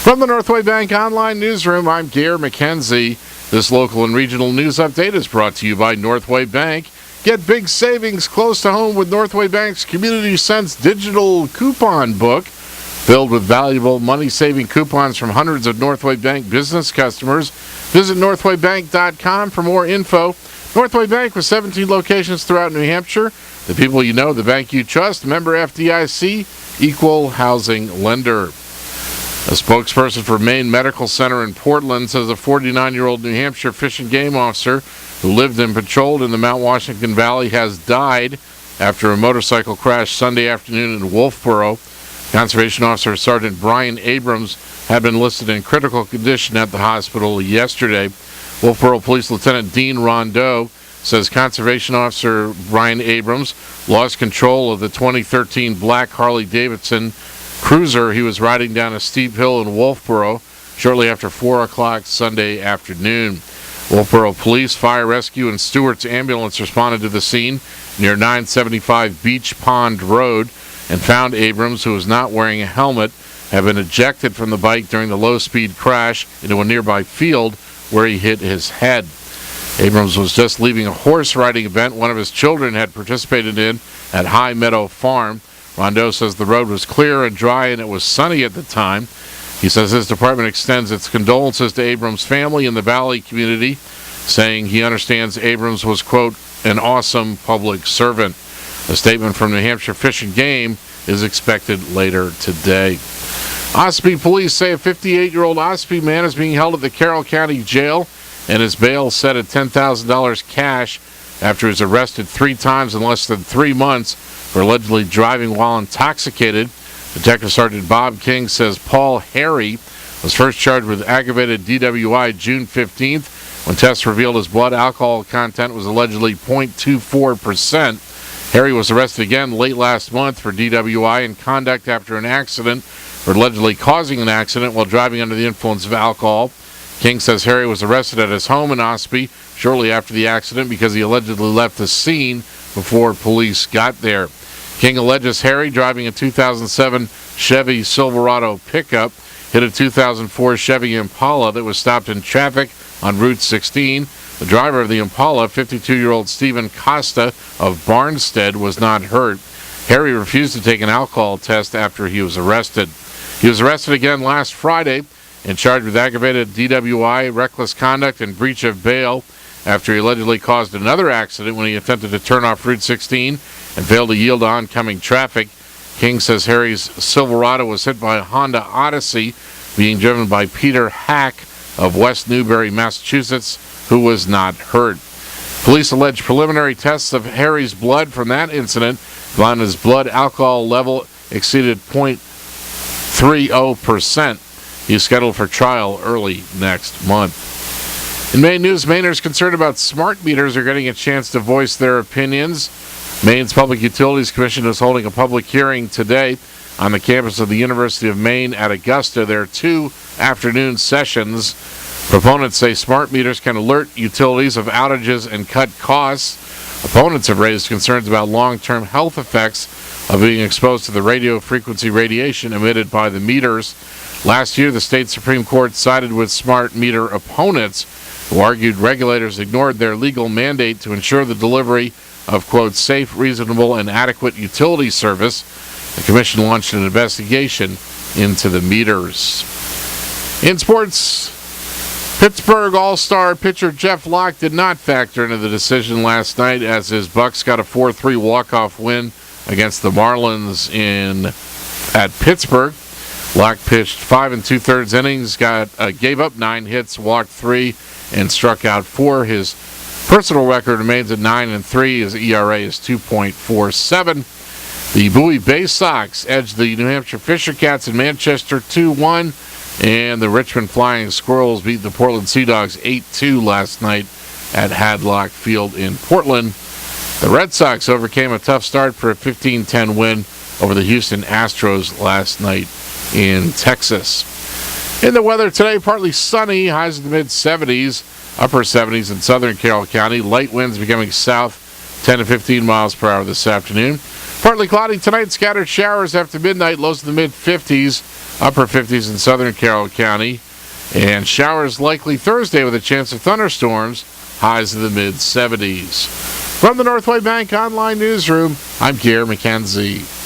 From the Northway Bank Online Newsroom, I'm Gare McKenzie. This local and regional news update is brought to you by Northway Bank. Get big savings close to home with Northway Bank's Community Sense digital coupon book, filled with valuable money-saving coupons from hundreds of Northway Bank business customers. Visit northwaybank.com for more info. Northway Bank with 17 locations throughout New Hampshire. The people you know, the bank you trust. Member FDIC, equal housing lender. A spokesperson for Maine Medical Center in Portland says a 49-year-old New Hampshire Fish and Game officer who lived and patrolled in the Mount Washington Valley has died after a motorcycle crash Sunday afternoon in Wolfboro. Conservation Officer Sergeant Brian Abrams had been listed in critical condition at the hospital yesterday. Wolfboro Police Lieutenant Dean Rondeau says Conservation Officer Brian Abrams lost control of the 2013 black Harley-Davidson cruiser he was riding down a steep hill in Wolfboro shortly after 4 o'clock Sunday afternoon. Wolfboro Police, Fire Rescue, and Stewart's ambulance responded to the scene near 975 Beach Pond Road and found Abrams, who was not wearing a helmet, had been ejected from the bike during the low-speed crash into a nearby field where he hit his head. Abrams was just leaving a horse riding event one of his children had participated in at High Meadow Farm. Rondeau says the road was clear and dry and it was sunny at the time. He says his department extends its condolences to Abrams' family and the Valley community, saying he understands Abrams was, quote, an awesome public servant. A statement from New Hampshire Fish and Game is expected later today. Ospey police say a 58-year-old Ospey man is being held at the Carroll County Jail and his bail set at $10,000 cash after he was arrested 3 times in less than 3 months for allegedly driving while intoxicated. Detective Sergeant Bob King says Paul Harry was first charged with aggravated DWI June 15th when tests revealed his blood alcohol content was allegedly 0.24%. Harry was arrested again late last month for DWI and conduct after an accident for allegedly causing an accident while driving under the influence of alcohol. King says Harry was arrested at his home in Ospey shortly after the accident because he allegedly left the scene before police got there. King alleges Harry, driving a 2007 Chevy Silverado pickup, hit a 2004 Chevy Impala that was stopped in traffic on Route 16. The driver of the Impala, 52-year-old Stephen Costa of Barnstead, was not hurt. Harry refused to take an alcohol test after he was arrested. He was arrested again last Friday and charged with aggravated DWI, reckless conduct, and breach of bail after he allegedly caused another accident when he attempted to turn off Route 16 and failed to yield to oncoming traffic. King says Harry's Silverado was hit by a Honda Odyssey being driven by Peter Hack of West Newbury, Massachusetts, who was not hurt. Police allege preliminary tests of Harry's blood from that incident found his blood alcohol level exceeded 0.30%. He's scheduled for trial early next month. In Maine news, Mainers concerned about smart meters are getting a chance to voice their opinions. Maine's Public Utilities Commission is holding a public hearing today on the campus of the University of Maine at Augusta. There are 2 afternoon sessions. Proponents say smart meters can alert utilities of outages and cut costs. Opponents have raised concerns about long-term health effects of being exposed to the radio frequency radiation emitted by the meters. Last year, the state Supreme Court sided with smart meter opponents, who argued regulators ignored their legal mandate to ensure the delivery of, quote, safe, reasonable, and adequate utility service. The commission launched an investigation into the meters. In sports, Pittsburgh All-Star pitcher Jeff Locke did not factor into the decision last night as his Bucks got a 4-3 walk-off win against the Marlins at Pittsburgh. Locke pitched 5 2/3 innings, gave up 9 hits, walked 3, and struck out 4. His personal record remains at 9-3. His ERA is 2.47. The Bowie Bay Sox edged the New Hampshire Fisher Cats in Manchester 2-1, and the Richmond Flying Squirrels beat the Portland Sea Dogs 8-2 last night at Hadlock Field in Portland. The Red Sox overcame a tough start for a 15-10 win over the Houston Astros last night in Texas. In the weather today, partly sunny, highs in the mid-70s, upper 70s in southern Carroll County. Light winds becoming south 10 to 15 miles per hour this afternoon. Partly cloudy tonight, scattered showers after midnight, lows in the mid-50s, upper 50s in southern Carroll County. And showers likely Thursday with a chance of thunderstorms, highs in the mid-70s. From the Northway Bank Online Newsroom, I'm Gare McKenzie.